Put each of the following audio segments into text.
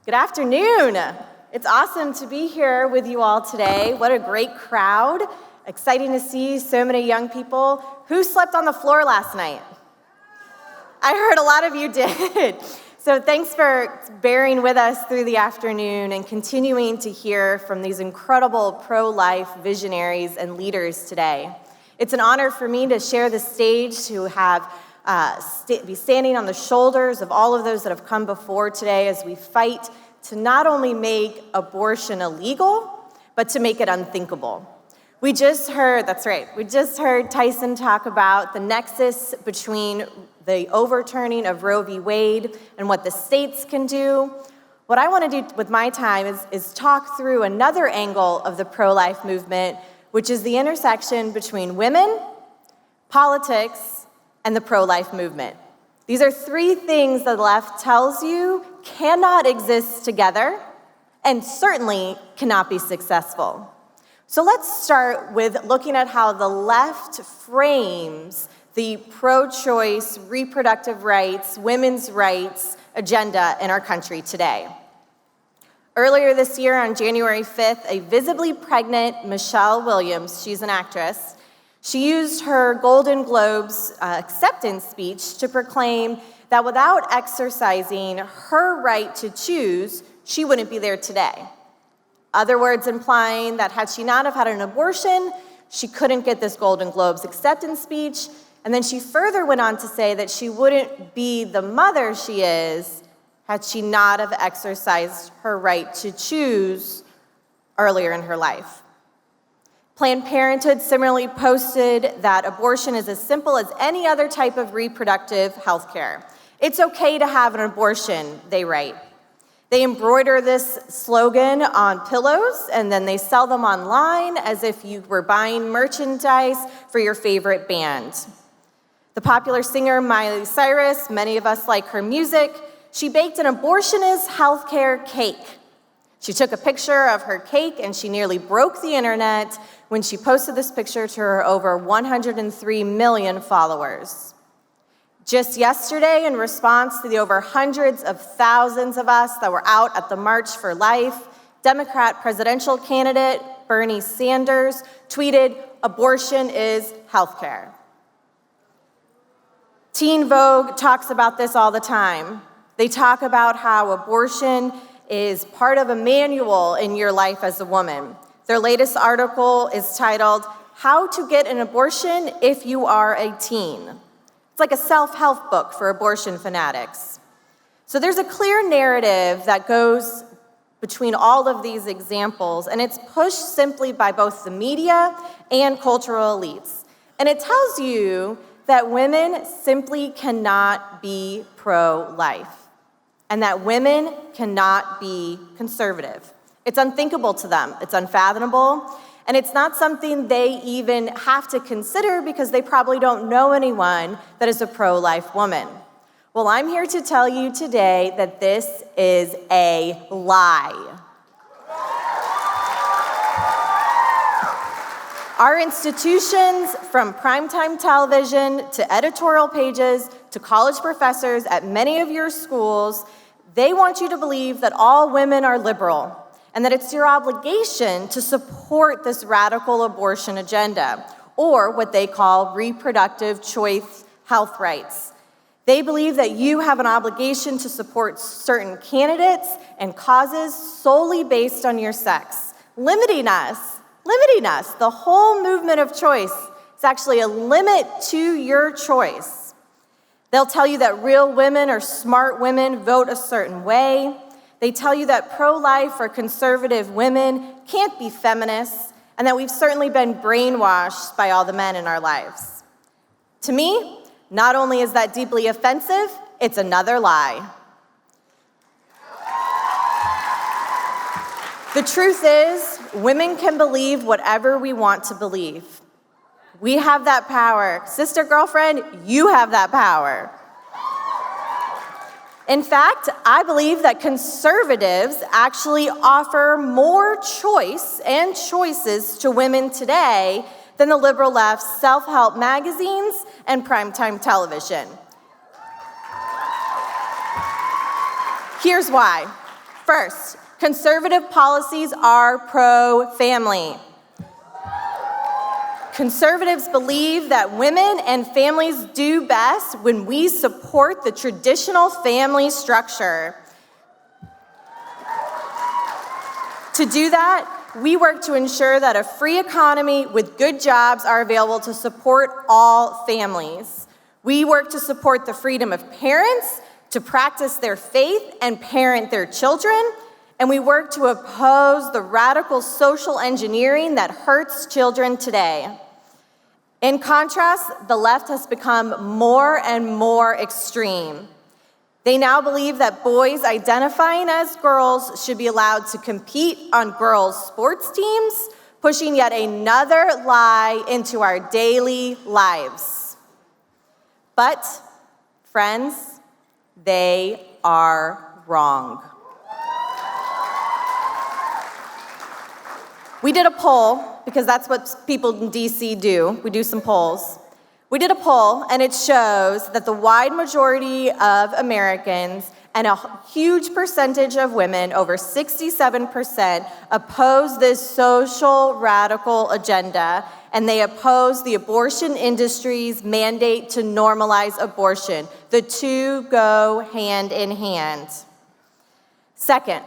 Good afternoon. It's awesome to be here with you all today. What a great crowd. Exciting to see so many young people. Who slept on the floor last night? I heard a lot of you did. So thanks for bearing with us through the afternoon and continuing to hear from these incredible pro-life visionaries and leaders today. It's an honor for me to share the stage, to have be standing on the shoulders of all of those that have come before today as we fight to not only make abortion illegal, but to make it unthinkable. We just heard Tyson talk about the nexus between the overturning of Roe v. Wade and what the states can do. What I want to do with my time is talk through another angle of the pro-life movement, which is the intersection between women, politics, and the pro-life movement. These are three things the left tells you cannot exist together and certainly cannot be successful. So let's start with looking at how the left frames the pro-choice, reproductive rights, women's rights agenda in our country today. Earlier this year, on January 5th, a visibly pregnant Michelle Williams, she's an actress, she used her Golden Globes acceptance speech to proclaim that without exercising her right to choose, she wouldn't be there today. Other words implying that had she not have had an abortion, she couldn't get this Golden Globes acceptance speech. And then she further went on to say that she wouldn't be the mother she is had she not have exercised her right to choose earlier in her life. Planned Parenthood similarly posted that abortion is as simple as any other type of reproductive health care. It's okay to have an abortion, they write. They embroider this slogan on pillows, and then they sell them online as if you were buying merchandise for your favorite band. The popular singer Miley Cyrus, many of us like her music, she baked an abortionist healthcare cake. She took a picture of her cake and she nearly broke the internet when she posted this picture to her over 103 million followers. Just yesterday, in response to the over hundreds of thousands of us that were out at the March for Life, Democrat presidential candidate Bernie Sanders tweeted, "Abortion is healthcare." Teen Vogue talks about this all the time. They talk about how abortion is part of a manual in your life as a woman. Their latest article is titled, "How to Get an Abortion If You Are a Teen." It's like a self-help book for abortion fanatics. So there's a clear narrative that goes between all of these examples, and it's pushed simply by both the media and cultural elites. And it tells you that women simply cannot be pro-life, and that women cannot be conservative. It's unthinkable to them, it's unfathomable, and it's not something they even have to consider because they probably don't know anyone that is a pro-life woman. Well, I'm here to tell you today that this is a lie. Our institutions, from primetime television to editorial pages to college professors at many of your schools, they want you to believe that all women are liberal and that it's your obligation to support this radical abortion agenda, or what they call reproductive choice health rights. They believe that you have an obligation to support certain candidates and causes solely based on your sex, limiting us. The whole movement of choice is actually a limit to your choice. They'll tell you that real women or smart women vote a certain way. They tell you that pro-life or conservative women can't be feminists, and that we've certainly been brainwashed by all the men in our lives. To me, not only is that deeply offensive, it's another lie. The truth is, women can believe whatever we want to believe. We have that power. Sister, girlfriend, you have that power. In fact, I believe that conservatives actually offer more choice and choices to women today than the liberal left's self-help magazines and primetime television. Here's why. First, conservative policies are pro-family. Conservatives believe that women and families do best when we support the traditional family structure. To do that, we work to ensure that a free economy with good jobs are available to support all families. We work to support the freedom of parents to practice their faith and parent their children, and we work to oppose the radical social engineering that hurts children today. In contrast, the left has become more and more extreme. They now believe that boys identifying as girls should be allowed to compete on girls' sports teams, pushing yet another lie into our daily lives. But, friends, they are wrong. We did a poll, because that's what people in DC do. We do some polls. We did a poll, and it shows that the wide majority of Americans and a huge percentage of women, over 67%, oppose this social radical agenda, and they oppose the abortion industry's mandate to normalize abortion. The two go hand in hand. Second,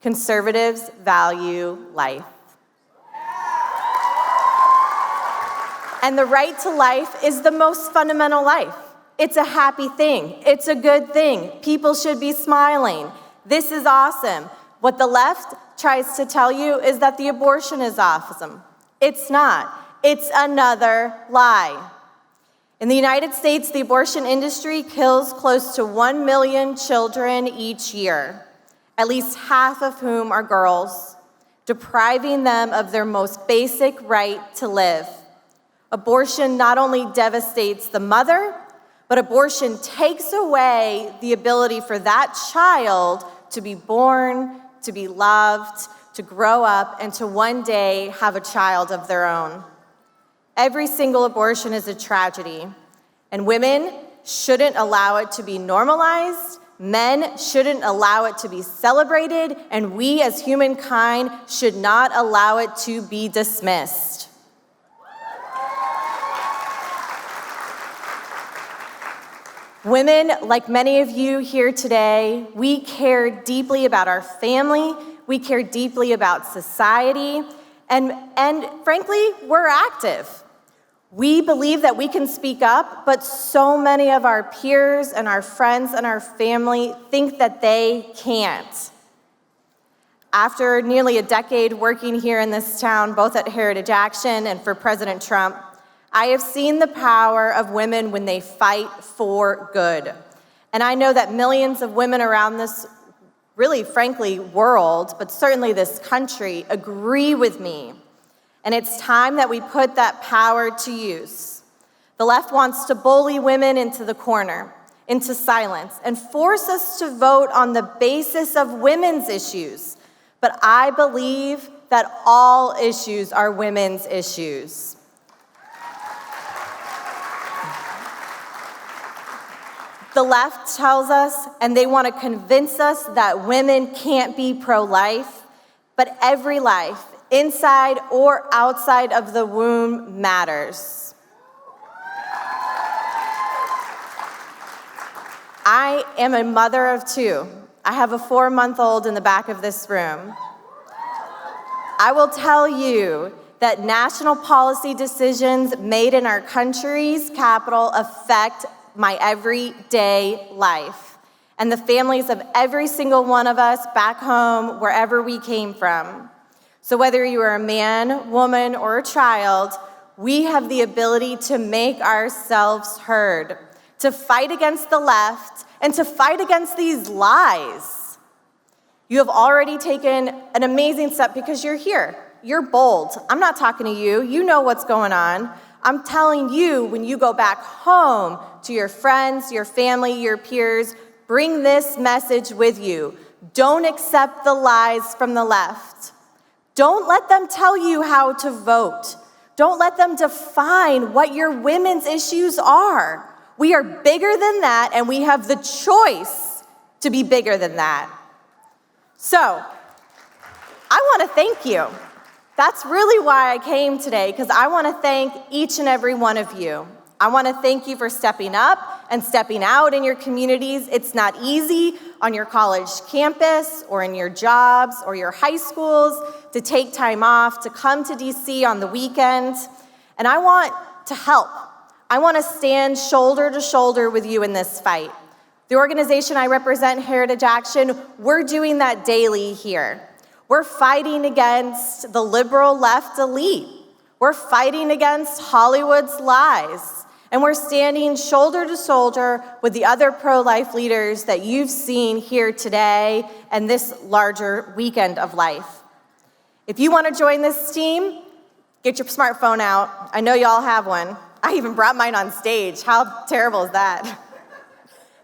conservatives value life. And the right to life is the most fundamental life. It's a happy thing. It's a good thing. People should be smiling. This is awesome. What the left tries to tell you is that the abortion is awesome. It's not. It's another lie. In the United States, the abortion industry kills close to 1 million children each year, at least half of whom are girls, depriving them of their most basic right to live. Abortion not only devastates the mother, but abortion takes away the ability for that child to be born, to be loved, to grow up, and to one day have a child of their own. Every single abortion is a tragedy, and women shouldn't allow it to be normalized, men shouldn't allow it to be celebrated, and we as humankind should not allow it to be dismissed. Women, like many of you here today, we care deeply about our family, we care deeply about society, and frankly, we're active. We believe that we can speak up, but so many of our peers and our friends and our family think that they can't. After nearly a decade working here in this town, both at Heritage Action and for President Trump, I have seen the power of women when they fight for good. And I know that millions of women around this, really frankly, world, but certainly this country, agree with me. And it's time that we put that power to use. The left wants to bully women into the corner, into silence, and force us to vote on the basis of women's issues. But I believe that all issues are women's issues. The left tells us, and they want to convince us, that women can't be pro-life, but every life, inside or outside of the womb, matters. I am a mother of two. I have a 4-month-old in the back of this room. I will tell you that national policy decisions made in our country's capital affect my everyday life and the families of every single one of us back home, wherever we came from. So whether you are a man, woman, or a child, we have the ability to make ourselves heard, to fight against the left, and to fight against these lies. You have already taken an amazing step because you're here. You're bold. I'm not talking to you. You know what's going on. I'm telling you, when you go back home to your friends, your family, your peers, bring this message with you. Don't accept the lies from the left. Don't let them tell you how to vote. Don't let them define what your women's issues are. We are bigger than that, and we have the choice to be bigger than that. So, I want to thank you. That's really why I came today, because I want to thank each and every one of you. I want to thank you for stepping up and stepping out in your communities. It's not easy on your college campus or in your jobs or your high schools to take time off, to come to DC on the weekend. And I want to help. I want to stand shoulder to shoulder with you in this fight. The organization I represent, Heritage Action, we're doing that daily here. We're fighting against the liberal left elite. We're fighting against Hollywood's lies. And we're standing shoulder to shoulder with the other pro-life leaders that you've seen here today and this larger weekend of life. If you want to join this team, get your smartphone out. I know y'all have one. I even brought mine on stage. How terrible is that?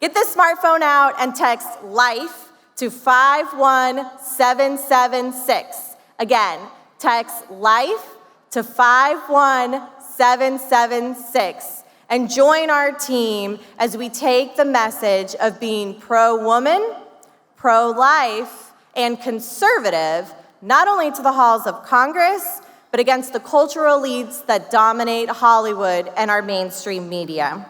Get this smartphone out and text LIFE to 51776. Again, text LIFE to 51776 and join our team as we take the message of being pro-woman, pro-life, and conservative, not only to the halls of Congress, but against the cultural elites that dominate Hollywood and our mainstream media.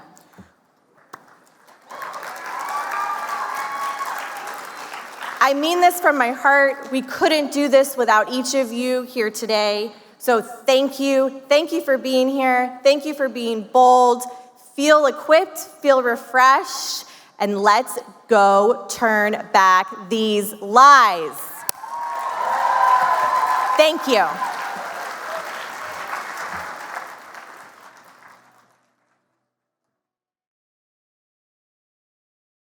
I mean this from my heart. We couldn't do this without each of you here today. So thank you. Thank you for being here. Thank you for being bold. Feel equipped, feel refreshed, and let's go turn back these lies. Thank you.